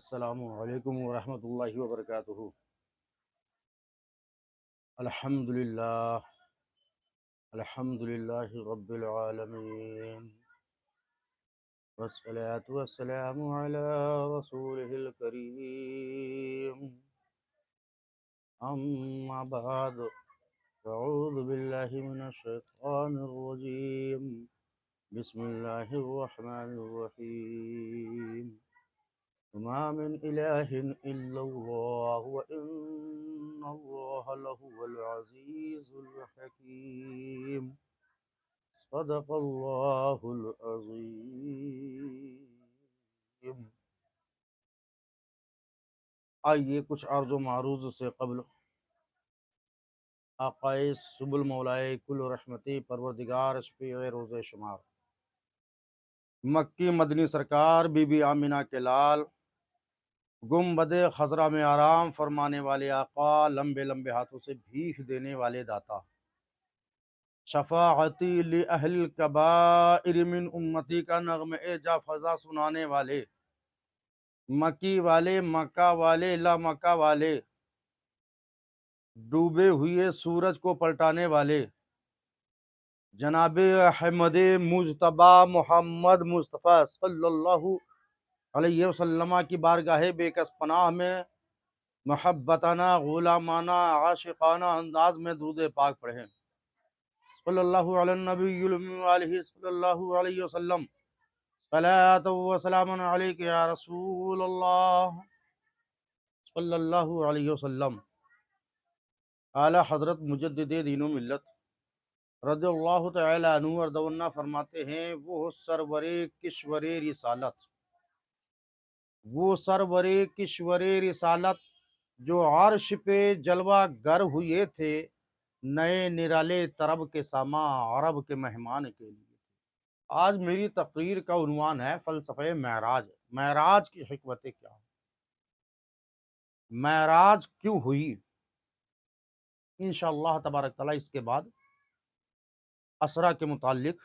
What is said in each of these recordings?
अस्सलामु अलैकुम वरहमतुल्लाहि वबरकातुहू। अल्हम्दुलिल्लाह अल्हम्दुलिल्लाहि रब्बिल आलमीन वस्सलातु वस्सलामु अला रसूलिहिल करीम। अम्मा बाद अऊज़ु बिल्लाहि मिनश शैतानिर रजीम। बिस्मिल्लाहिर रहमानिर रहीम। वमा मिन इलाहिन इल्लल्लाह व इन्नल्लाह लहुवल अज़ीज़ुल हकीम। सदक़ल्लाहुल अज़ीम। आइए कुछ अर्ज़ मारूज़ से क़ब्ल आक़ाए सुबुल मौलाए कुल रहमती परवरदिगार शफ़ीए रोज़े शुमार मक्की मदनी सरकार बीबी आमिना के लाल गुम्बदे खजरा में आराम फरमाने वाले आका, लंबे लंबे हाथों से भीख देने वाले दाता, शफाअती लि अहलिल कबाइर मिन उम्मती का नग़्मे ए जा फजा सुनाने वाले, मक्की वाले, मक्का वाले, ला मक्का वाले, डूबे हुए सूरज को पलटाने वाले, जनाबे अहमद मुजतबा मोहम्मद मुस्तफ़ा सल्लल्लाहु अलैहि वसल्लम की बारगाह बेकस पनाह में मोहब्बताना गुलामाना आशिकाना अंदाज में दुरूद पाक पढ़ें। सल्लल्लाहु अलैहि नबीयुल उम्मी व आलिहि सल्लल्लाहु अलैहि वसल्लम। सलातु व सलामुन अलैका या रसूलल्लाह सल्लल्लाहु अलैहि वसल्लम। आला हज़रत मुजद्दिद दीन व मिल्लत रज़ियल्लाहु तआला अन्हु अर्दवन्ना फरमाते हैं, वो सरवरे किश्वरे रिसालत, वो सरवरे किश्वरे रिसालत जो अर्श पे जलवा गर हुए थे, नए निराले तरब के सामा अरब के मेहमान के लिए। आज मेरी तकरीर का उन्वान है फ़लसफ़े महराज। महराज की हिकमतें क्या है, महराज क्यों हुई। इंशाअल्लाह तबारक तआला इसके बाद असरा के मुताल्लिक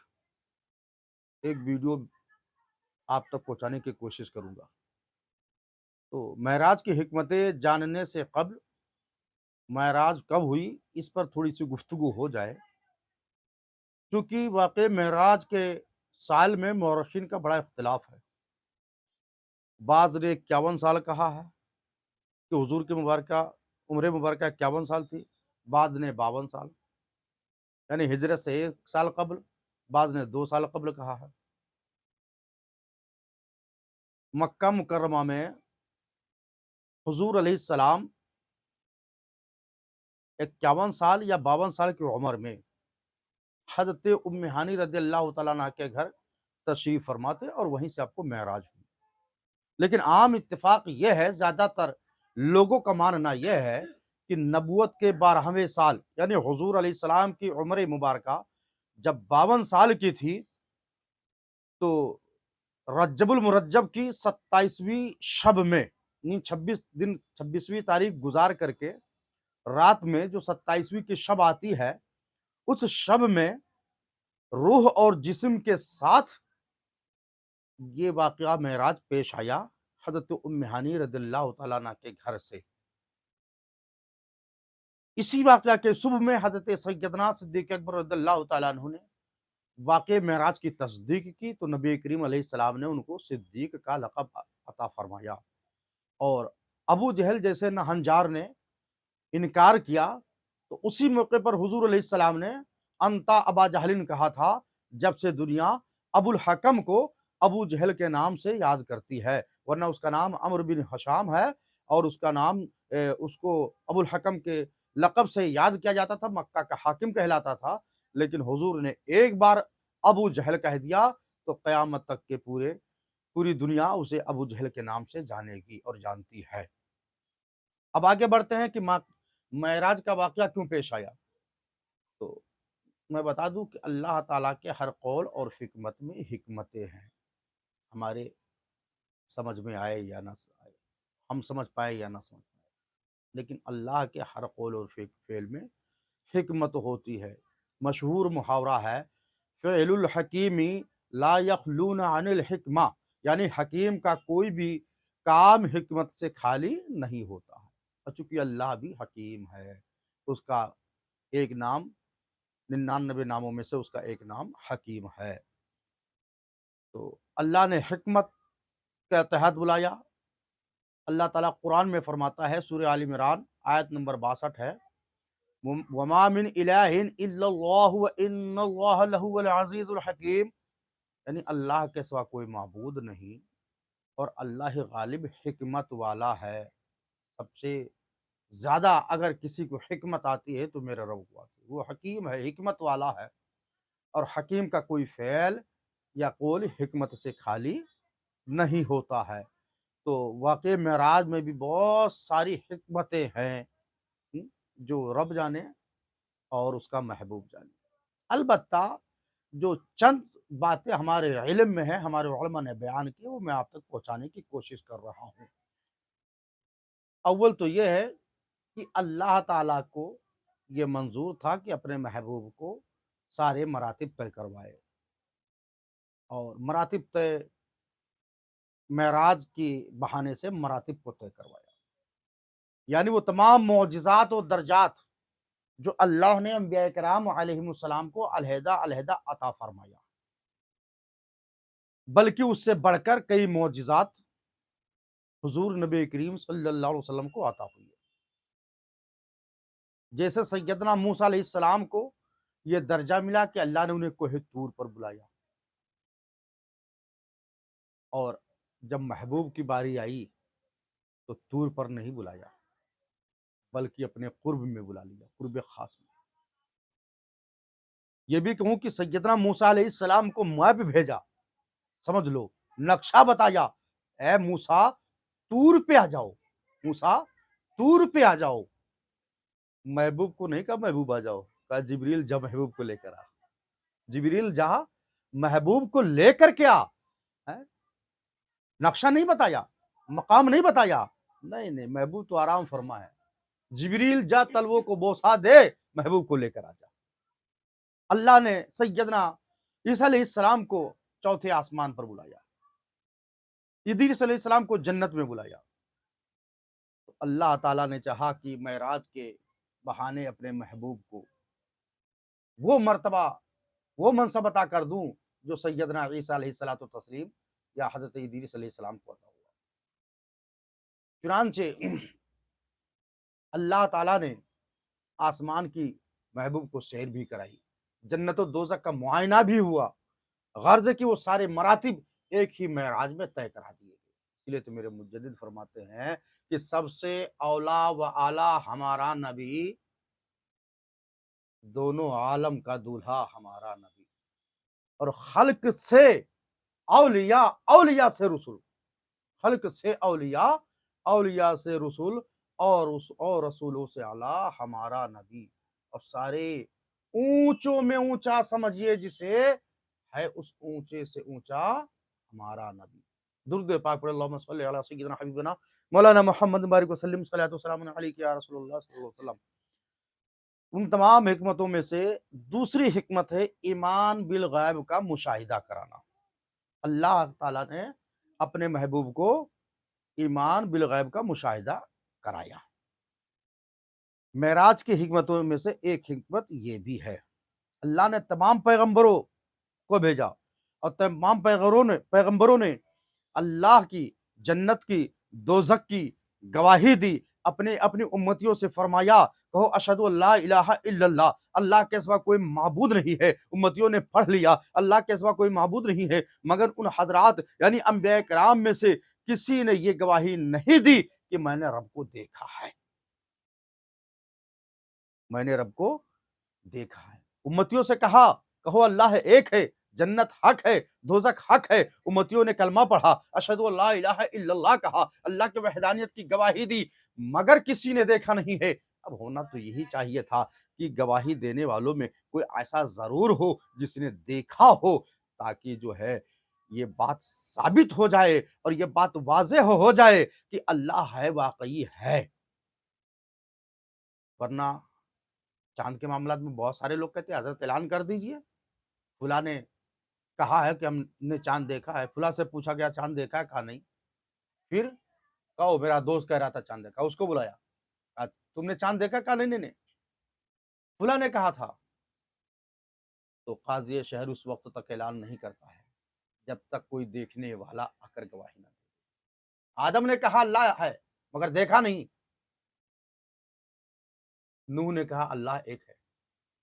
एक वीडियो आप तक पहुँचाने की कोशिश करूँगा। तो महराज की हिकमतें जानने से कब्ल महराज कब हुई इस पर थोड़ी सी गुफ्तगू हो जाए, क्योंकि वाक़ई महराज के साल में मौरखीन का बड़ा इख्तिलाफ है। बाज़ ने 51 साल कहा है कि हुज़ूर की मुबारका उम्र मुबारका 51 साल थी, बाद ने 52 साल, यानी हिजरत से 1 साल कब्ल, बाज़ ने 2 साल कब्ल कहा है। मक्का मुकर्रमा में हुज़ूर अलैहिस्सलाम 51 साल या 52 साल की उम्र में हज़रत उम्मे हानी रज़ियल्लाहु तआला अन्हा के घर तशरीफ़ फरमाते और वहीं से आपको महराज हुई। लेकिन आम इत्तिफ़ाक़ यह है, ज़्यादातर लोगों का मानना यह है कि नबूवत के 12वें साल यानी हुज़ूर अलैहिस्सलाम की उम्र मुबारका जब 52 साल की थी, तो रज्जबुल मुरज्जब की 27वीं शब में, यानी 26 दिन 26वीं तारीख गुजार करके रात में जो 27वीं की शब आती है, उस शब में रूह और जिस्म के साथ ये वाक़या महराज पेश आया हज़रत उम्मे हानी रज़ियल्लाहु तआला अन्हा के घर से। इसी वाक़या के सुबह में हज़रत सैयदना सिद्दीक़ अकबर रज़ियल्लाहु तआला अन्हु ने वाक़े महराज की तस्दीक की, तो नबी करीम अलैहिस्सलाम ने उनको सिद्दीक का लक़ब अता फ़रमाया। और अबू जहल जैसे नहंजार ने इनकार किया, तो उसी मौके पर हुज़ूर अलैहिस्सलाम ने अंता अबा जहलिन कहा था, जब से दुनिया अबुल हकम को अबू जहल के नाम से याद करती है, वरना उसका नाम अम्र बिन हशाम है और उसका नाम उसको अबुल हकम के लक़ब से याद किया जाता था, मक्का का हाकिम कहलाता था। लेकिन हुज़ूर ने एक बार अबू जहल कह दिया तो क़यामत तक के पूरी दुनिया उसे अबू जहल के नाम से जानेगी और जानती है। अब आगे बढ़ते हैं कि महराज का वाक़या क्यों पेश आया। तो मैं बता दूं कि अल्लाह ताला के हर कौल और हिकमत में हिकमतें हैं। हमारे समझ में आए या ना आए, हम समझ पाए या ना समझ पाए, लेकिन अल्लाह के हर कौल और फ़ेल में हिकमत होती है। मशहूर मुहावरा है, फ़ेलुल हकीमी ला यख़लून अनिल हिकमा, यानी हकीम का कोई भी काम हिकमत से खाली नहीं होता है। और चूंकि अल्लाह भी हकीम है, उसका एक नाम 99 नामों में से उसका एक नाम हकीम है। तो अल्लाह ने हिकमत के तहत बुलाया। अल्लाह ताला कुरान में फरमाता है, सूरह आल इमरान आयत नंबर 62 है, वमा मिन इलाहिन इल्लल्लाहु व इन्नल्लाह लहुल अज़ीज़ुल हकीम, यानी अल्लाह के सिवा कोई माबूद नहीं और अल्लाह ही गालिब हिकमत वाला है। सबसे ज़्यादा अगर किसी को हिकमत आती है तो मेरे रब को आती है। वो हकीम है, हिकमत वाला है और हकीम का कोई फ़ेल या कौल हिकमत से खाली नहीं होता है। तो वाक़ई मेराज में भी बहुत सारी हिकमतें हैं, हुँ, जो रब जाने और उसका महबूब जाने। अलबत्ता जो चंद बातें हमारे इल्म में है, हमारे उलमा ने बयान की, वो मैं आप तक पहुँचाने की कोशिश कर रहा हूँ। अव्वल तो ये है कि अल्लाह ताला को ये मंज़ूर था कि अपने महबूब को सारे मरातिब तय करवाए और मरातिब तय मेराज के बहाने से मरातिब को तय करवाया। यानी वो तमाम मोअजिज़ात और दर्जात जो अल्लाह ने अंबिया किराम अलैहिमुस्सलाम को अलहदा-अलहदा अता फरमाया, बल्कि उससे बढ़कर कई मोअजिज़ात हुज़ूर नबी करीम सल्लल्लाहु अलैहि वसल्लम को अता हुई है। जैसे सैयदना मूसा अलैहिस्सलाम को ये दर्जा मिला कि अल्लाह ने उन्हें कोहे तूर पर बुलाया और जब महबूब की बारी आई तो तूर पर नहीं बुलाया, बल्कि अपने कुर्ब में बुला लिया, कुर्ब खास में। ये भी कहूँ कि सैयदना मूसा अलैहिस्सलाम को मैं भी भेजा, समझ लो, नक्शा बताया, ए मूसा तूर पे आ जाओ, मूसा तूर पे आ जाओ। महबूब को नहीं कहा महबूब आ जाओ, कहा जिब्रील जा महबूब को लेकर आ। जिब्रील जा महबूब को लेकर के आ, हैं? नक्शा नहीं बताया, मकाम नहीं बताया, नहीं नहीं, महबूब तो आराम फरमा है। जिब्रील जा तलवों को बोसा दे, महबूब को लेकर आ जा। अल्लाह ने सैयदना ईसा अलैहिस्सलाम को चौथे आसमान पर बुलाया, इदरीस अलैहिस्सलाम को जन्नत में बुलाया। तो अल्लाह ताला ने चाहा कि मेराज के बहाने अपने महबूब को वो मर्तबा, वो मनसब अता कर दूं जो सैयदना ईसा अलैहिस्सलातु तस्लीम या हज़रत इदरीस अलैहिस्सलाम को अता हुआ। चुनांचे अल्लाह ताला ने आसमान की महबूब को सैर भी कराई, जन्नत और दोज़ख का मुआयना भी हुआ, गर्ज़ कि वो सारे मरातिब एक ही मेराज में तय करा दिए गए। इसलिए तो मेरे मुज्जदिद फरमाते हैं कि सबसे औला व आला हमारा नबी, दोनों आलम का दूल्हा हमारा नबी, और खल्क से औलिया, औलिया से रसूल, खल्क से औलिया, औलिया से रसूल, और उस और रसूलों से आला हमारा नबी। और सारे ऊंचों में ऊंचा समझिए जिसे, है उस ऊंचे से ऊंचा हमारा नबी। दुरूद पाक पढ़े, अल्लाहुम्मा सल्लि अला सय्यिदिना हबीबना मौलाना मुहम्मद बारिक वसल्लम सल्लल्लाहु अलैहि या रसूलुल्लाह सल्लल्लाहु अलैहि वसल्लम। उन तमाम हिकमतों में से दूसरी हिकमत है ईमान बिल गैब का मुशाहिदा कराना। अल्लाह ताला ने अपने महबूब को ईमान बिल गैब का मुशाहिदा कराया। मेराज की हिकमतों में से एक हिकमत ये भी है, अल्लाह ने तमाम पैगंबरों को भेजा और तमाम पैगंबरों ने अल्लाह की, जन्नत की, दोज़ख की गवाही दी। अपने अपनी उम्मतियों से फरमाया, कहो अशहदु अल्ला इलाहा इल्लल्लाह, अल्लाह के सिवा कोई माबूद नहीं है। उम्मतियों ने पढ़ लिया, अल्लाह के सिवा कोई माबूद नहीं है, मगर उन हजरात यानी अंबिया किराम में से किसी ने ये गवाही नहीं दी कि मैंने रब को देखा है, मैंने रब को देखा है। उम्मतियों से कहा, कहो अल्लाह एक है, जन्नत हक है, दोज़ख हक है। उम्मतियों ने कलमा पढ़ा, अशहदु अल्ला इलाहा इल्लल्लाह कहा, अल्लाह की वहदानियत की गवाही दी, मगर किसी ने देखा नहीं है। अब होना तो यही चाहिए था कि गवाही देने वालों में कोई ऐसा ज़रूर हो जिसने देखा हो, ताकि जो है ये बात साबित हो जाए और ये बात वाज़ेह हो जाए कि अल्लाह है, वाक़ई है। वरना चाँद के मामलात में बहुत सारे लोग कहते हैं, हज़रत ऐलान कर दीजिए, फुला ने कहा है कि हमने चाँद देखा है, फुला से पूछा गया चाँद देखा है? कहा नहीं। फिर कहो मेरा दोस्त कह रहा था चाँद देखा, उसको बुलाया। तुमने चाँद देखा? कहा नहीं, नहीं, नहीं, फुला ने कहा था। तो काज़ी शहर उस वक़्त तक ऐलान नहीं करता है, जब तक कोई देखने वाला आकर गवाही ना दे। आदम ने कहा अल्लाह है, मगर देखा नहीं। नूह ने कहा अल्लाह एक है,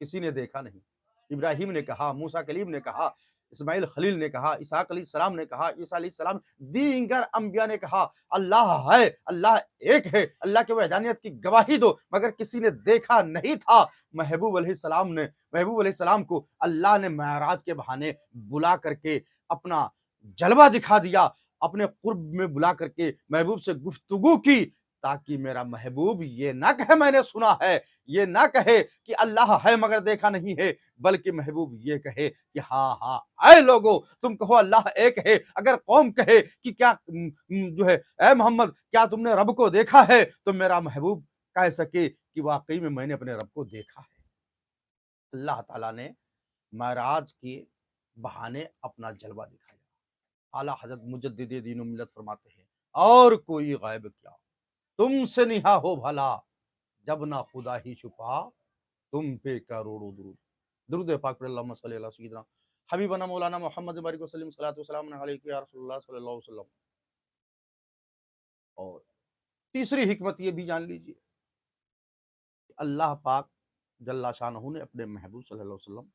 किसी ने देखा नहीं। इब्राहीम ने कहा, मूसा कलीम ने कहा, इस्माइल खलील ने कहा, इसहाक अलैहिस्सलाम ने कहा, ईसा अलैहिस्सलाम, दीगर अंबिया ने कहा अल्लाह है, अल्लाह एक है, अल्लाह की वहदानियत की गवाही दो, मगर किसी ने देखा नहीं था। महबूब अलैहिस्सलाम को अल्लाह ने मेराज के बहाने बुला करके अपना जलवा दिखा दिया, अपने कुर्ब में बुला करके महबूब से गुफ्तगू की, ताकि मेरा महबूब ये ना कहे मैंने सुना है, ये ना कहे कि अल्लाह है मगर देखा नहीं है, बल्कि महबूब ये कहे कि हाँ हाँ ऐ लोगो तुम कहो अल्लाह एक है। अगर कौम कहे कि क्या जो है ऐ मोहम्मद क्या तुमने रब को देखा है, तो मेरा महबूब कह सके कि वाकई में मैंने अपने रब को देखा है। अल्लाह ताला ने महराज के बहाने अपना जलवा दिखाया। आला हजरत मुजद्दिद दीन मिल्लत फरमाते हैं, और कोई गैब क्या तुमसे निहा हो भला, जब ना खुदा ही छुपा तुम पे करोड़ों दुरूद। दुरूद पाक पर अल्लाहुम्मा सल्ली अला सय्यिदिना हबीबना मौलाना मोहम्मद बारिक वसल्लम सल्लल्लाहु अलैहि या रसूलुल्लाह सल्लल्लाहु अलैहि वसल्लम। और तीसरी हिकमत ये भी जान लीजिए कि अल्लाह पाक जल्ला शानहू ने अपने महबूब सल्लल्लाहु अलैहि वसल्लम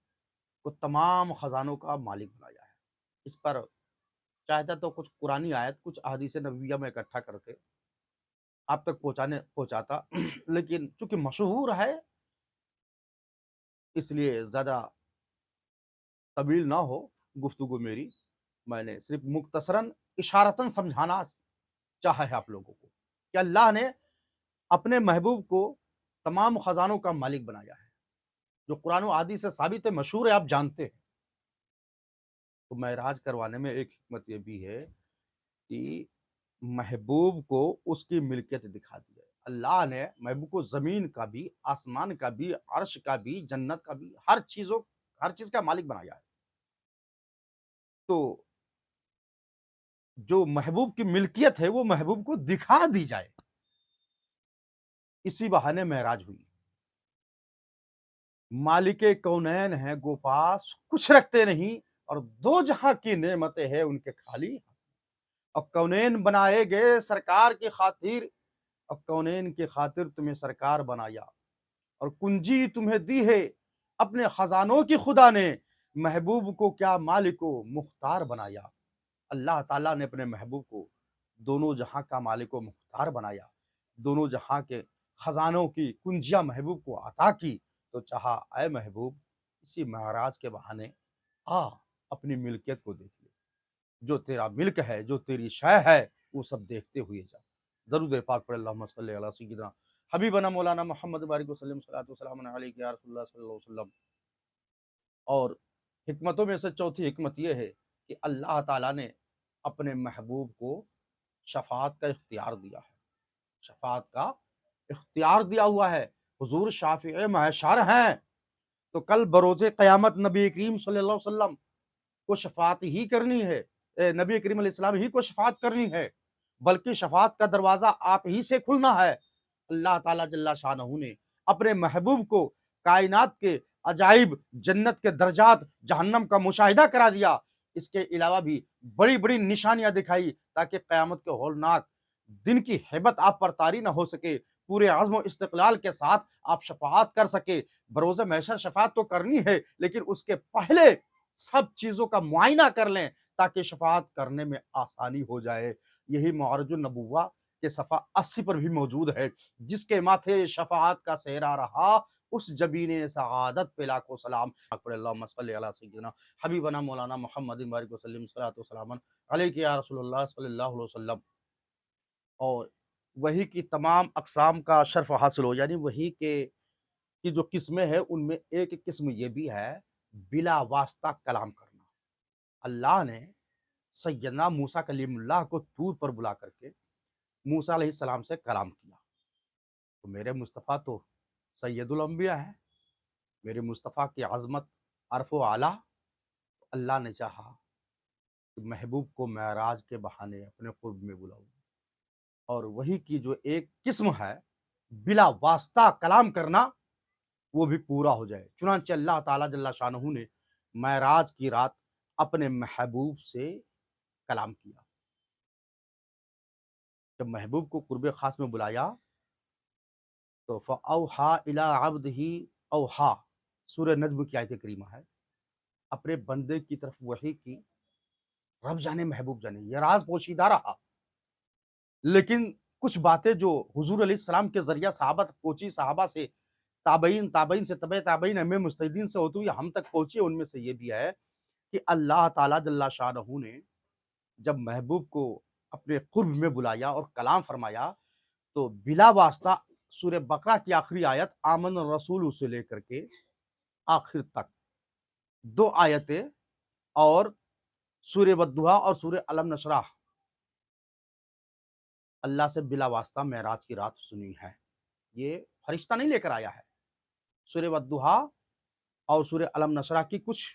को तमाम खजानों का मालिक बनाया है। इस पर चाहता तो कुछ कुरानी आयत, कुछ अहादीस नबविया में इकट्ठा करके आप तक पहुँचाता लेकिन चूँकि मशहूर है, इसलिए ज़्यादा तवील ना हो गुफ्तगू मेरी, मैंने सिर्फ़ मुख्तसरन इशारतन समझाना चाहा है आप लोगों को कि अल्लाह ने अपने महबूब को तमाम खजानों का मालिक बनाया है, जो कुरान और हदीस से साबित है, मशहूर है, आप जानते हैं। तो मेराज करवाने में एक हिकमत ये भी है कि महबूब को उसकी मिल्कियत दिखा दी है। अल्लाह ने महबूब को ज़मीन का भी, आसमान का भी, अर्श का भी, जन्नत का भी, हर चीज़ का मालिक बनाया है। तो जो महबूब की मिल्कियत है, वो महबूब को दिखा दी जाए, इसी बहाने मेराज हुई। मालिके कौनैन हैं गोपास, कुछ रखते नहीं, और दो जहां की नेमतें हैं उनके खाली। और कौनैन बनाए गए सरकार की खातिर, और कौनैन की खातिर तुम्हें सरकार बनाया, और कुंजी तुम्हें दी है अपने खजानों की खुदा ने, महबूब को क्या मालिको मुख्तार बनाया। अल्लाह ताला ने अपने महबूब को दोनों जहां का मालिको मुख्तार बनाया, दोनों जहां के खजानों की कुंजियां महबूब को अता की। तो चाहा ऐ महबूब इसी महराज के बहाने आ अपनी मिल्कियत को देख ले, जो तेरा मिल्क है, जो तेरी शय है, वो सब देखते हुए जा। दरूद पाक पर अल्लाहुम्मा सल्ली अला सय्यिदिना हबीबना मौलाना मोहम्मद बारिक वसल्लम सल्लल्लाहु अलैहि या रसूलुल्लाह सल्लल्लाहु अलैहि वसल्लम। और हिकमतों में से चौथी हिकमत ये है कि अल्लाह ताला ने अपने महबूब को शफ़ाअत का इख्तियार दिया है। शफ़ाअत का इख्तियार दिया हुआ है। हुज़ूर शाफ़िए महशर हैं, तो कल बरोज़े क़यामत नबी करीम सल्लल्लाहु अलैहि वसल्लम को शफ़ाअत ही करनी है। नबी करीम अलैहिस्सलाम ही को शफ़ाअत करनी है, बल्कि शफ़ाअत का दरवाज़ा आप ही से खुलना है। अल्लाह ताला जल्ला शानहू ने अपने महबूब को कायनात के अजाइब, जन्नत के दर्जात, जहन्नम का मुशाहिदा करा दिया। इसके अलावा भी बड़ी-बड़ी निशानियाँ दिखाई, ताकि क़यामत के हौलनाक दिन की हैबत आप पर तारी ना हो सके। पूरे अज़्म व इस्तिक़लाल के साथ आप शफ़ाअत कर सके। बरोज़े महशर शफ़ाअत तो करनी है, लेकिन उसके पहले सब चीज़ों का मुआयना कर लें, ताकि शफ़ाअत करने में आसानी हो जाए। यही मआरिजुन नबुव्वा के सफ़ा 80 पर भी मौजूद है। जिसके माथे शफ़ाअत का सेहरा रहा, उस जबीने सआदत पे लाखों सलाम। अल्लाहुम्मा सल्लि अला सय्यिदिना हबीबना मौलाना मुहम्मदिन बारिक वसल्लम सल्लल्लाहु सलामन अलैका या रसूलुल्लाह सल्लल्लाहु अलैहि वसल्लम। और वही की तमाम अक़साम का शर्फ़ हासिल हो, यानी वही के की जो किस्में हैं, उनमें एक किस्म ये भी है, बिला वास्ता कलाम करना। अल्लाह ने सैयदना मूसा कलीमुल्लाह को तूर पर बुला करके मूसा अलैहिस्सलाम से कलाम किया। तो मेरे मुस्तफ़ा तो सैयदुल अंबिया हैं, मेरे मुस्तफ़ा की अज़मत अरफ़ व आला। अल्लाह ने चाहा कि महबूब को मेराज के बहाने अपने क़ुर्ब में बुलाऊँ। और वही की जो एक किस्म है बिला वास्ता कलाम करना, वो भी पूरा हो जाए। चुनांचे अल्लाह ताला जल्ला शानहू ने मेराज की रात अपने महबूब से कलाम किया। जब महबूब को कुर्बे खास में बुलाया तो फ़अौहा इला अब्दिही औहा, सूरह नज्म की आयत करीमा है। अपने बंदे की तरफ वही की, रब जाने महबूब जाने, ये राज पोशीदा रहा। लेकिन कुछ बातें जो हुजूर अलैहिस्सलाम के ज़रिया सहाबा तक पहुंची, सहाबा से ताबईन, ताबईन से तबे ताबईन, हमें मुस्तहिदीन से होती हुई हम तक पहुंची, उनमें से ये भी है कि अल्लाह ताला जल्ला शानहू ने जब महबूब को अपने कुर्ब में बुलाया और कलाम फरमाया, तो बिला वास्ता सूरह बकरा की आखिरी आयत आमन रसूल से लेकर के आखिर तक 2 आयतें और सूरह वद्दुहा और सूरह अलम नशराह अल्लाह से बिला वास्ता मेराज की रात सुनी है। ये फरिश्ता नहीं लेकर आया है। सूरह वद्दुहा और सूरह अलम नशराह की कुछ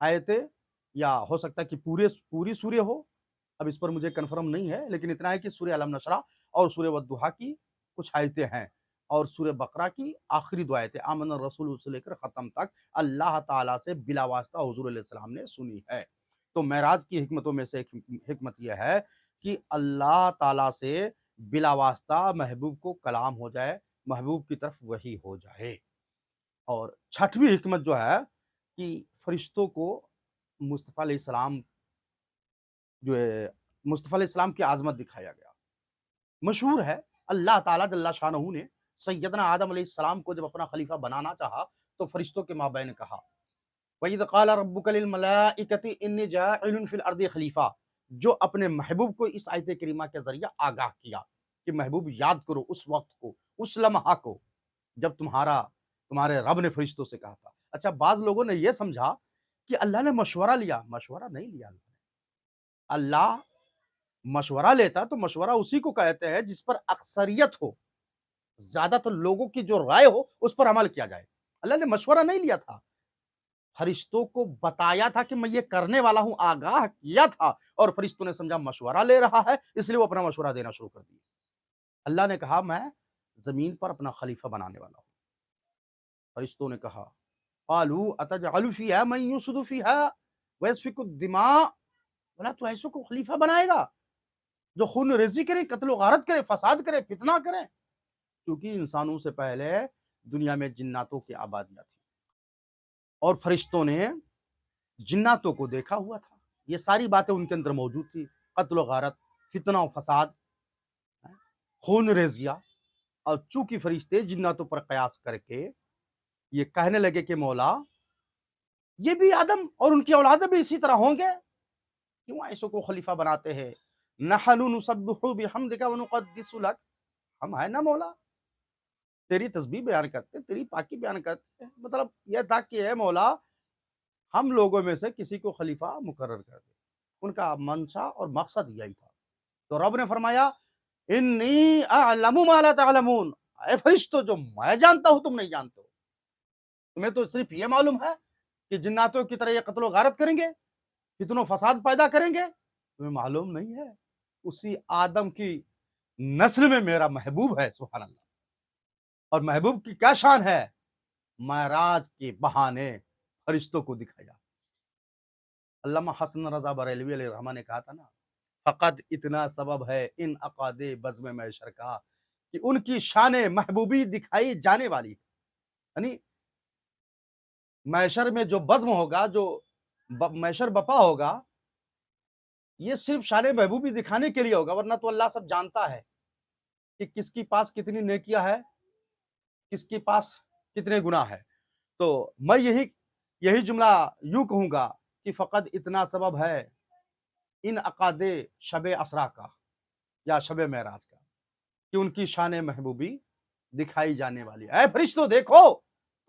आयतें, या हो सकता है कि पूरी सूरह हो, अब इस पर मुझे कन्फर्म नहीं है, लेकिन इतना है कि सूरह अलम नशरा और सूरह वद्दुहा की कुछ आयतें हैं और सूरह बकरा की आखिरी 2 आयतें आमन रसूल से लेकर ख़त्म तक अल्लाह ताला से बिला वास्ता हुज़ूर अलैहिस्सलाम ने सुनी है। तो मेराज की हिकमतों में से एक हिकमत यह है कि अल्लाह ताला से बिला वास्ता महबूब को कलाम हो जाए, महबूब की तरफ वही हो जाए। और छठवीं हिकमत जो है कि फरिश्तों को मुस्तफ़ा अलैहिस्सलाम जो है, मुस्तफ़ा अलैहिस्सलाम की आज़मत दिखाया गया। मशहूर है, अल्लाह ताला जल्ला शानहू ने सैयदना आदम अलैहिस्सलाम को जब अपना खलीफा बनाना चाहा, तो फरिश्तों के माबैन कहा, वइज़ क़ाला रब्बुका लिल मलाइकति इन्नी जाइलुन फिल अर्दि खलीफा, जो अपने महबूब को इस आयत करीमा के ज़रिए आगाह किया कि महबूब याद करो उस वक़्त को, उस लम्हा को, जब तुम्हारे रब ने फरिश्तों से कहा था। अच्छा, बाज़ लोगों ने ये समझा कि अल्लाह ने मशवरा लिया, मशवरा नहीं लिया अल्लाह ने। अल्लाह मशवरा लेता तो मशवरा उसी को कहते हैं जिस पर अक्सरियत हो, ज़्यादातर लोगों की जो राय हो उस पर अमल किया जाए। अल्लाह ने मशवरा नहीं लिया था, फरिश्तों को बताया था कि मैं ये करने वाला हूँ, आगाह किया था और फरिश्तों ने समझा मशवरा ले रहा है, इसलिए वो अपना मशवरा देना शुरू कर दिए। अल्लाह ने कहा मैं ज़मीन पर अपना खलीफा बनाने वाला हूँ। फरिश्तों ने कहा क़ालू अतजअलु फ़ीहा मन युफ़सिदु फ़ीहा व यस्फ़िकु दिमा, बोला तू ऐसों को खलीफा बनाएगा जो खून रेज़ी करे, कत्ल गारत करे, फसाद करे, फितना करे। क्योंकि इंसानों से पहले दुनिया में जिन्नातों की आबादियाँ थी और फरिश्तों ने जिन्नातों को देखा हुआ था। ये सारी बातें उनके अंदर मौजूद थी, कत्ल गारत, फितना और फसाद, खून रेज़िया। और चूंकि फरिश्ते जिन्नातों पर कयास करके ये कहने लगे कि मौला ये भी आदम और उनकी औलादें भी इसी तरह होंगे, क्यों ऐसों को खलीफा बनाते हैं? नहनु नुसब्बिहु बिहम्दिका व नुक़द्दिसु लक, हम है ना मौला, तेरी तस्बीह बयान करते, तेरी पाकी बयान करते। मतलब यह था कि है मौला, हम लोगों में से किसी को खलीफा मुकर्रर कर दे। उनका मंशा और मकसद यही था। तो रब ने फरमाया इन्नी अअलमु मा ला तअलमून, ऐ फरिश्तों, जो मैं जानता हूं तुम नहीं जानते हो। तुम्हें तो सिर्फ ये मालूम है कि जिन्नातों की तरह ये कत्ल गारत करेंगे, फितनो फसाद पैदा करेंगे, तुम्हें मालूम नहीं है उसी आदम की नस्ल में मेरा महबूब है। सुभान अल्लाह। और महबूब की क्या शान है, महराज के बहाने फरिश्तों को दिखाया। अल्लामा हसन रजा बरेलवी अलैहि रहमा ने कहा था ना, फ़क़त इतना सबब है इन अक़ादे बज़्म महशर का, कि उनकी शान महबूबी दिखाई जाने वाली है। यानी महशर में जो बज़्म होगा, जो महशर बपा होगा, ये सिर्फ शान महबूबी दिखाने के लिए होगा, वरना तो अल्लाह सब जानता है कि किसके पास कितनी नेकियां है, किसके पास कितने गुनाह है। तो मैं यही यही जुमला यूं कहूंगा कि फ़क़त इतना सबब है इन अक़ादे शब असरा का या शब महराज का, कि उनकी शान महबूबी दिखाई जाने वाली है। ऐ फरिश्तों देखो,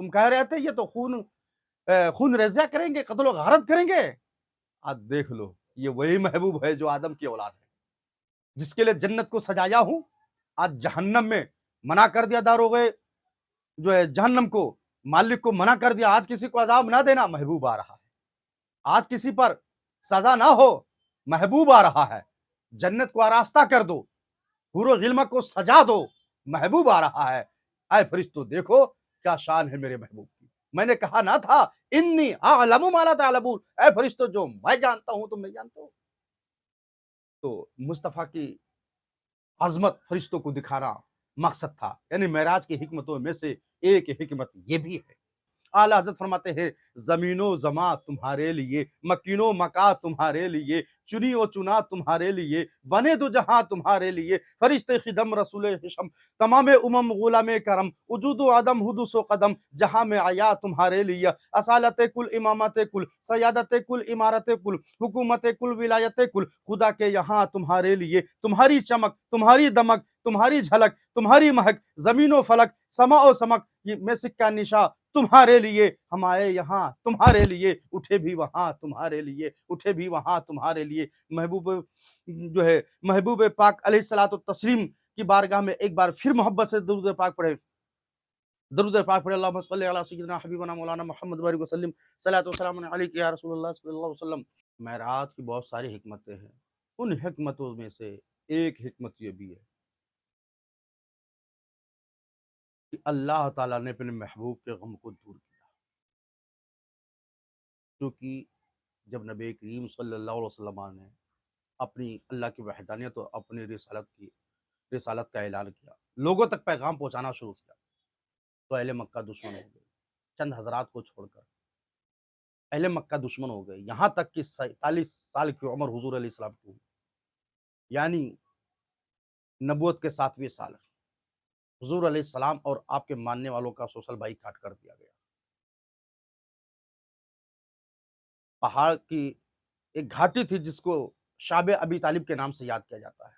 तुम कह रहे थे ये तो खून रेज़िया करेंगे, कत्ल गारत करेंगे, आज देख लो ये वही महबूब है जो आदम की औलाद है, जिसके लिए जन्नत को सजाया हूं, आज जहन्नम में मना कर दिया। दारोगे जो है जहन्नम को, मालिक को मना कर दिया, आज किसी को अजाब ना देना, महबूब आ रहा है। आज किसी पर सजा ना हो, महबूब आ रहा है। जन्नत को आरास्ता कर दो, हूर गिल्मा को सजा दो, महबूब आ रहा है। ऐ फरिश्तों देखो क्या शान है मेरे महबूब की। मैंने कहा ना था इन्नी अअलमु मा ला तअलमून, ऐ फरिश्तों जो मैं जानता हूं तुम नहीं जानते हो। तो मुस्तफा की अजमत फरिश्तों को दिखाना मकसद था। यानी मेराज की हिकमतों में से एक हिकमत ये भी है। आला हज़रत फरमाते हैं ज़मीनो ज़मा तुम्हारे लिए, मकीनो मका तुम्हारे लिए, चुनी ओ चुना तुम्हारे लिए, बने दो जहां तुम्हारे लिए, फरिश्ते खिदम रसूल हिशम, तमाम उमम गुलाम करम, वजूद व अदम हुदूस व कदम, जहां में आया तुम्हारे लिए, असालत कुल इमामत कुल, सयादत कुल इमारत कुल, हुकूमत कुल विलायत कुल, खुदा के यहाँ तुम्हारे लिए, तुम्हारी चमक, तुम्हारी दमक, तुम्हारी झलक, तुम्हारी महक, जमीनो फलक, समा ओ समक, ये में सिक्का निशा तुम्हारे लिए, हम आए यहाँ तुम्हारे लिए, उठे भी वहां तुम्हारे लिए, उठे भी वहां तुम्हारे लिए। महबूब जो है महबूब पाक अलैहिस्सलातु तस्लीम की बारगाह में एक बार फिर मोहब्बत से दरूद पाक पढ़े। दरूद पाक पढ़े, अल्लाहुम्मा सल्लि अला सय्यिदिना हबीबना मौलाना मुहम्मद बारिक वसल्लम, सल्लल्लाहु वसल्लम अलैका या रसूलुल्लाह सल्लल्लाहु अलैहि वसल्लम। मेराज की बहुत सारी हिकमतें हैं। उन हिकमतों में से एक हिकमत ये भी है कि अल्लाह ताला ने अपने महबूब के गम को दूर किया। क्योंकि जब नबी करीम सल्लल्लाहु अलैहि वसल्लम ने अपनी अल्लाह की वहदानियत और अपनी रिसालत का ऐलान किया, लोगों तक पैगाम पहुंचाना शुरू किया, तो अहले मक्का दुश्मन हो गए। चंद हजरात को छोड़कर अहले मक्का दुश्मन हो गए। यहाँ तक कि 47 साल की उम्र हुजूर अलैहिस्सलाम की हुई, यानी नबूवत के 7वें साल हुजूर अलैहिस्सलाम और आपके मानने वालों का सोशल बाइकाट कर दिया गया। पहाड़ की एक घाटी थी जिसको शाबे अबी तालिब के नाम से याद किया जाता है।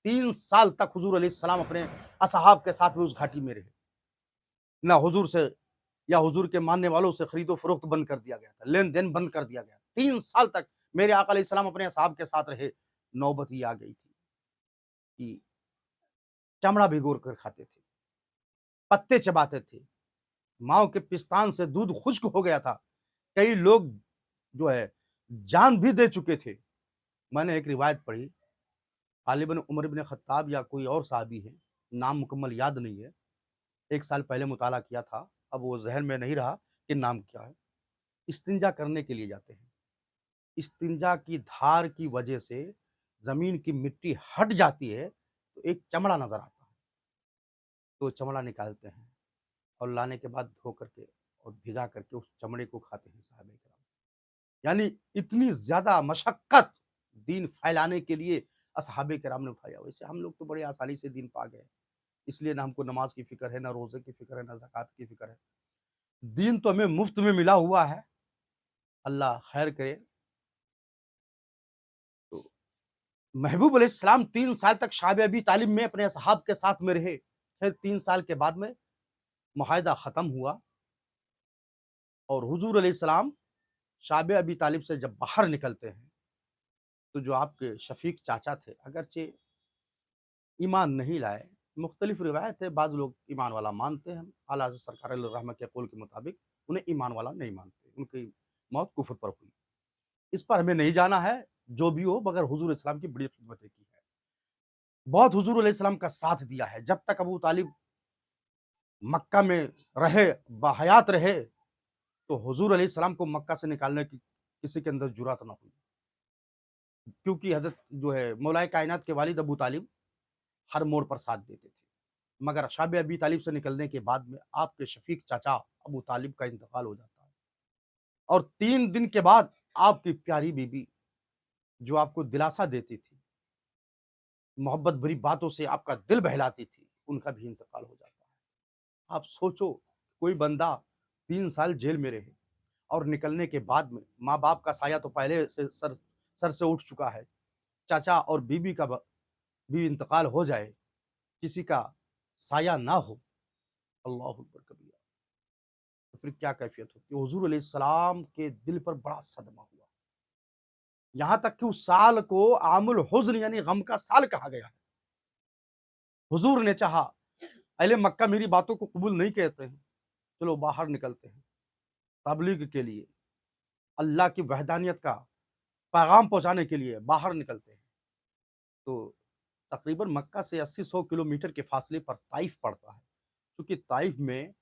3 साल तक हुजूर अलैहिस्सलाम अपने असहाब के साथ में उस घाटी में रहे। ना हुजूर से या हुजूर के मानने वालों से खरीदो फरोख्त बंद कर दिया गया था, लेन देन बंद कर दिया गया। 3 साल तक मेरे आका अलैहिस्सलाम अपने असहाब के साथ रहे। नौबत ये आ गई थी कि चमड़ा भिगोर कर खाते थे, पत्ते चबाते थे, माओ के पिस्तान से दूध खुश्क हो गया था। कई लोग जो है जान भी दे चुके थे। मैंने एक रिवायत पढ़ी, गालिबन उमर इब्न खत्ताब या कोई और साहबी है, नाम मुकम्मल याद नहीं है, 1 साल पहले मुताला किया था, अब वो ज़हन में नहीं रहा कि नाम क्या है। इस्तिंजा करने के लिए जाते हैं, इस्तिंजा की धार की वजह से ज़मीन की मिट्टी हट जाती है, तो एक चमड़ा नज़र आता है, तो चमड़ा निकालते हैं और लाने के बाद धो करके और भिगा करके उस चमड़े को खाते हैं साहब कराम। यानी इतनी ज़्यादा मशक्क़त दीन फैलाने के लिए असहाबे किराम ने उठाया। वैसे हम लोग तो बड़े आसानी से दीन पा गए, इसलिए ना हमको नमाज की फ़िक्र है, ना रोज़े की फ़िक्र है, ना ज़कात की फ़िक्र है। दीन तो हमें मुफ्त में मिला हुआ है, अल्लाह खैर करे। तो महबूब अलैहिस्सलाम 3 साल तक शाब अबी तालिब में अपने असहाब के साथ में रहे। फिर 3 साल के बाद में मुआहिदा ख़त्म हुआ और हुजूर अलैहिस्सलाम शाब अबी तालिब से जब बाहर निकलते हैं, तो जो आपके शफ़ीक चाचा थे, अगरचे ईमान नहीं लाए, मुख्तलिफ रिवायत है, बाज़ लोग ईमान वाला मानते हैं, आला हज़रत सरकार रहमत के कौल के मुताबिक उन्हें ईमान वाला नहीं मानते, उनकी मौत कुफ़र पर हुई। इस पर हमें नहीं जाना है, जो भी हो मगर हुजूर इस्लाम की बड़ी खिदमतें की है। बहुत हुजूर अलैहिस्सलाम का साथ दिया है, जब तक अबू तालिब मक्का में रहे, बाहयात रहे, तो हुजूर अलैहिस्सलाम को मक्का से निकालने की किसी के अंदर जुर्अत ना हुई। क्योंकि हज़रत जो है मौलाए कायनात के वालिद अबू तालिब हर मोड़ पर साथ देते थे। मगर शाब अबी तालिब से निकलने के बाद में आपके शफ़ीक चाचा अबू तालिब का इंतकाल हो जाता है और 3 दिन के बाद आपकी प्यारी बीबी जो आपको दिलासा देती थी, मोहब्बत भरी बातों से आपका दिल बहलाती थी, उनका भी इंतकाल हो जाता है। आप सोचो, कोई बंदा 3 साल जेल में रहे और निकलने के बाद में माँ-बाप का साया तो पहले से सर से उठ चुका है, चाचा और बीबी का भी इंतकाल हो जाए, किसी का साया ना हो, अल्लाहु अकबर कबीरा, तो फिर क्या कैफियत होती है। हुजूर अलैहिस्सलाम के दिल पर बड़ा सदमा हुआ, यहाँ तक कि उस साल को आमुल हुज़्न यानी गम का साल कहा गया है। हुजूर ने चाहा, अहले मक्का मेरी बातों को कबूल नहीं कहते हैं, चलो बाहर निकलते हैं, तबलीग के लिए, अल्लाह की वहदानियत का पैगाम पहुँचाने के लिए बाहर निकलते हैं। तो तकरीबन मक्का से 80-100 किलोमीटर के फासले पर ताइफ पड़ता है। क्योंकि ताइफ में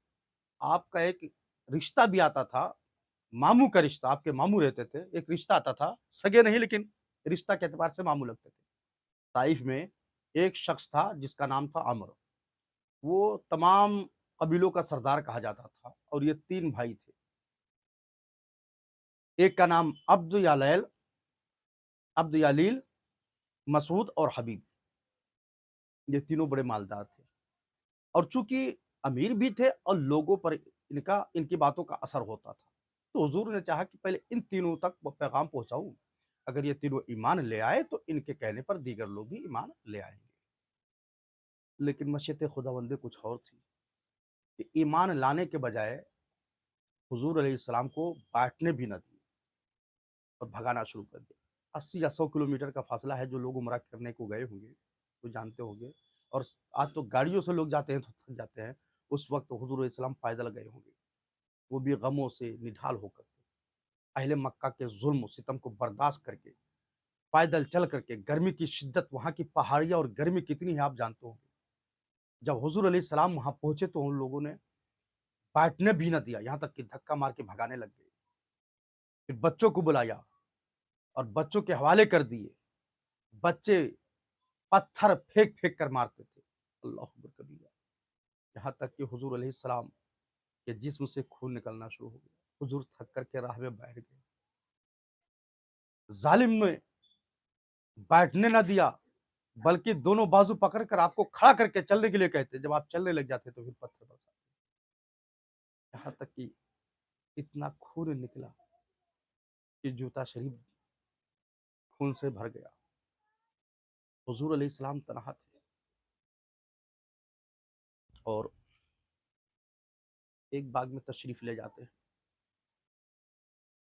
आपका एक रिश्ता भी आता था, मामू का रिश्ता, आपके मामू रहते थे, एक रिश्ता आता था, सगे नहीं लेकिन रिश्ता के एतबार से मामू लगते थे। ताइफ में एक शख्स था जिसका नाम था अमर, वो तमाम कबीलों का सरदार कहा जाता था और ये 3 भाई थे। एक का नाम अब्द यालील, मसूद और हबीब, ये तीनों बड़े मालदार थे और चूँकि अमीर भी थे और लोगों पर इनकी बातों का असर होता था। तो हुज़ूर ने चाहा कि पहले इन तीनों तक वो पैगाम पहुँचाऊँ। अगर ये तीनों ईमान ले आए तो इनके कहने पर दीगर लोग भी ईमान ले आएँगे। लेकिन मशीयत खुदावंदी कुछ और थी कि ईमान लाने के बजाय हुज़ूर अलैहिस्सलाम को बैठने भी ना दिए और भगाना शुरू कर दिया। 80 या 100 किलोमीटर का फ़ासला है, जो लोग उम्रा करने को गए होंगे, वो जानते होंगे और आज तो गाड़ियों से लोग जाते हैं तो थक जाते हैं। उस वक़्त हुज़ूर अलैहिस्सलाम पैदल गए होंगे, वो भी गमों से निढाल होकर के। अहले मक्का के ज़ुल्म सितम को बर्दाश्त करके, पैदल चल करके, गर्मी की शिद्दत, वहाँ की पहाड़ियाँ और गर्मी कितनी है आप जानते होंगे। जब हुज़ूर अलैहिस्सलाम वहाँ पहुँचे तो उन लोगों ने बैठने भी ना दिया, यहाँ तक कि धक्का मार के भगाने लग गए। फिर बच्चों को बुलाया और बच्चों के हवाले कर दिए। बच्चे पत्थर फेंक-फेंक कर मारते थे। अल्लाहू अकबर कबीरा। यहाँ तक कि हुज़ूर अलैहिस्सलाम के जिस्म से खून निकलना शुरू हो गया। हुज़ूर थक कर के राह में बैठ गए। ज़ालिम ने बैठने ना दिया, बल्कि दोनों बाजू पकड़ कर आपको खड़ा करके चलने के लिए कहते। जब आप चलने लग जाते तो फिर पत्थर बरसाते। यहाँ तक कि इतना खून निकला कि जूता शरीफ खून से भर गया। हुज़ूर अलैहिस्सलाम तन्हा थे और एक बाग में तशरीफ़ ले जाते हैं।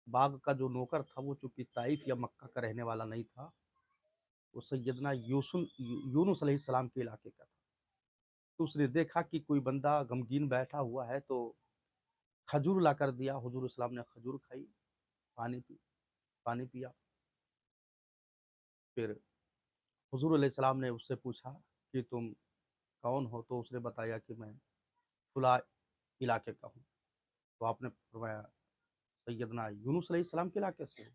बाग का जो नौकर था वो चूँकि ताइफ या मक्का का रहने वाला नहीं था, वो सैयदना यूनुस अलैहिस्सलाम के इलाके का था। तो उसने देखा कि कोई बंदा गमगीन बैठा हुआ है तो खजूर लाकर दिया। हुज़ूर इस्लाम ने खजूर खाई, पानी पिया। फिर हुज़ूर अलैहिस्सलाम ने उससे पूछा कि तुम कौन हो? तो उसने बताया कि मैं फुला इलाके का हूँ। तो आपने फरमाया सैयदना यूनुस अलैहिस्सलाम के इलाके से हो?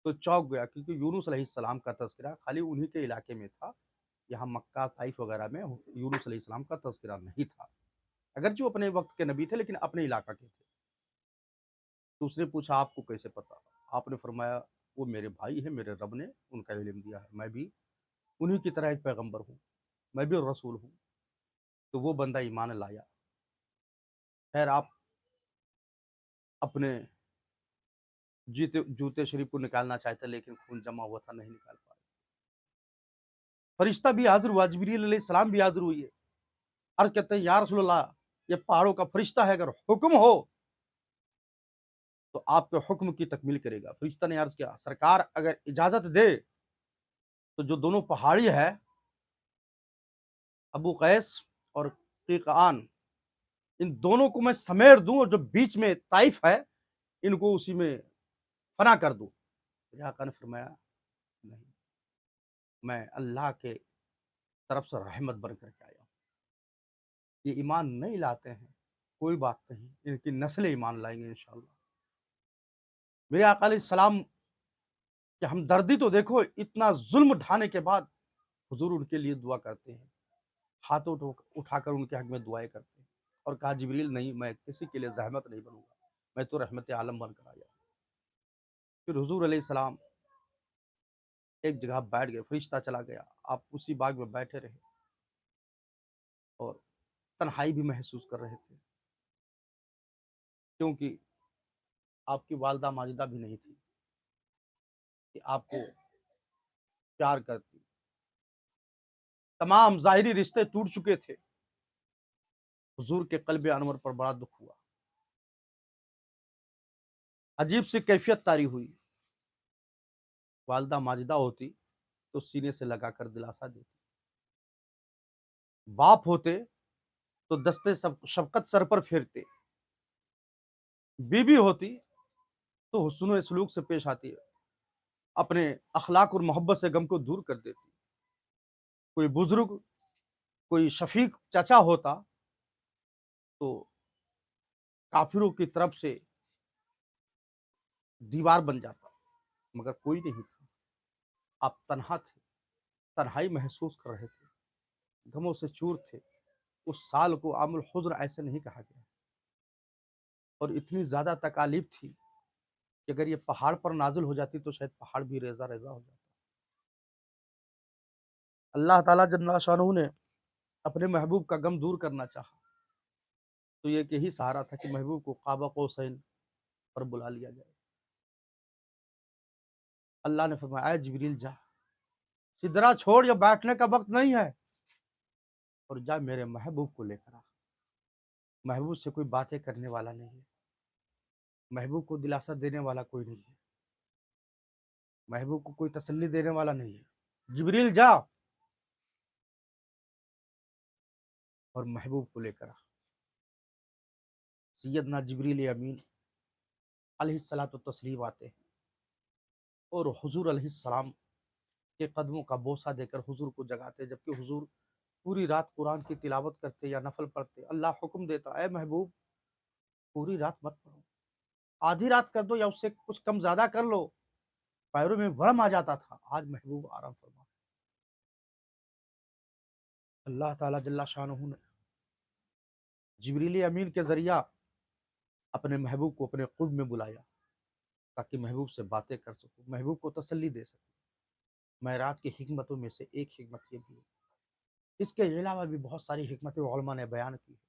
तो चौंक गया क्योंकि यूनुस अलैहिस्सलाम का तज़किरा खाली उन्हीं के इलाके में था। यहाँ मक्का, ताइफ वगैरह में यूनुस अलैहिस्सलाम का तज़किरा नहीं था। अगरचे वो अपने वक़्त के नबी थे लेकिन अपने इलाका के थे। तो उसने पूछा आपको कैसे पता? आपने फरमाया वो मेरे भाई हैं, मेरे रब ने उनका इल्म दिया है। मैं भी उन्हीं की तरह एक पैगंबर हूँ, मैं भी रसूल हूँ। तो वो बंदा ईमान लाया। ख़ैर आप अपने जूते शरीफ को निकालना चाहते लेकिन खून जमा हुआ था, नहीं निकाल पाए। फरिश्ता भी हाज़िर हुआ, जिब्रील अलैहिस्सलाम भी हाज़िर हुई है। अर्ज़ कहते हैं या रसूल अल्लाह, ये पहाड़ों का फरिश्ता है, अगर हुक्म हो तो आपके हुक्म की तकमील करेगा। फरिश्ता ने अर्ज़ किया सरकार अगर इजाज़त दे तो जो दोनों पहाड़ी है, अबू कैस और क़ीक़ान, इन दोनों को मैं समेट दूँ और जो बीच में ताइफ है, इनको उसी में फना कर दूँ। मेरे आका ने फरमाया नहीं, मैं अल्लाह के तरफ से रहमत बन कर के आया हूँ। ये ईमान नहीं लाते हैं, कोई बात नहीं, इनकी नस्लें ईमान लाएँगे इंशाअल्लाह। मेरे आका अलैहिस्सलाम कि हमदर्दी तो देखो, इतना ज़ुल्म ढाने के बाद हुज़ूर उनके लिए दुआ करते हैं। हाथ उठाकर उनके हक में दुआएँ करते हैं और कहा जिब्रील नहीं, मैं किसी के लिए ज़हमत नहीं बनूँगा, मैं तो रहमत आलम बनकर आया। फिर हुज़ूर अलैहिस्सलाम एक जगह बैठ गए, फ़रिश्ता चला गया, आप उसी बाग में बैठे रहे और तन्हाई भी महसूस कर रहे थे, क्योंकि आपकी वालिदा माजिदा भी नहीं थी कि आपको प्यार करती। तमाम ज़ाहिरी रिश्ते टूट चुके थे। हुज़ूर के क़ल्ब अनवर पर बड़ा दुःख हुआ। अजीब सी कैफ़ियत तारी हुई। वालिदा माजिदा होती तो सीने से लगाकर दिलासा देती। बाप होते तो दस्ते शफ़क़त सर पर फेरते। बीवी होती तो हुस्न व सलूक से पेश आती, अपने अख़लाक़ और मोहब्बत से गम को दूर कर देती। कोई बुजुर्ग, कोई शफीक चाचा होता तो काफिरों की तरफ से दीवार बन जाता, मगर कोई नहीं था। आप तन्हा थे, तन्हाई महसूस कर रहे थे, गमों से चूर थे। उस साल को आमुल हुज़्र ऐसे नहीं कहा गया, और इतनी ज़्यादा तकालीफ थी कि अगर ये पहाड़ पर नाज़िल हो जाती तो शायद पहाड़ भी रेज़ा-रेज़ा हो जाता। अल्लाह ताला जल्ल शानहू ने अपने महबूब का गम दूर करना चाहा, तो ये एक यही सहारा था कि महबूब को क़ाब क़ौसैन पर बुला लिया जाए। अल्लाह ने फरमाया, "ऐ जिब्रील जा, सिदरा छोड़, ये बैठने का वक़्त नहीं है, और जा मेरे महबूब को लेकर आ।" महबूब से कोई बातें करने वाला नहीं है, महबूब को दिलासा देने वाला कोई नहीं है, महबूब को कोई तसल्ली देने वाला नहीं है। जिब्रील जा और महबूब को लेकर आ। सैयदना जिब्रील अमीन अलैहिस्सलातु तस्लीम आते हैं और हुजूर अलैहिस्सलाम के कदमों का बोसा देकर हुजूर को जगाते, जबकि हुजूर पूरी रात कुरान की तिलावत करते या नफल पढ़ते। अल्लाह हुक्म देता, ऐ महबूब, पूरी रात मत पढ़ो, आधी रात कर दो या उससे कुछ कम ज्यादा कर लो। पैरों में वरम आ जाता था, आज महबूब आराम फरमा। अल्लाह ताला जल्ला शानहू ने जिब्रील अमीन के जरिया अपने महबूब को अपने खुद में बुलाया, ताकि महबूब से बातें कर सकूं, महबूब को तसल्ली दे सकूं। महराज की हिकमतों में से एक हिकमत ये भी है। इसके अलावा भी बहुत सारी हिकमतें उलमा ने बयान की है।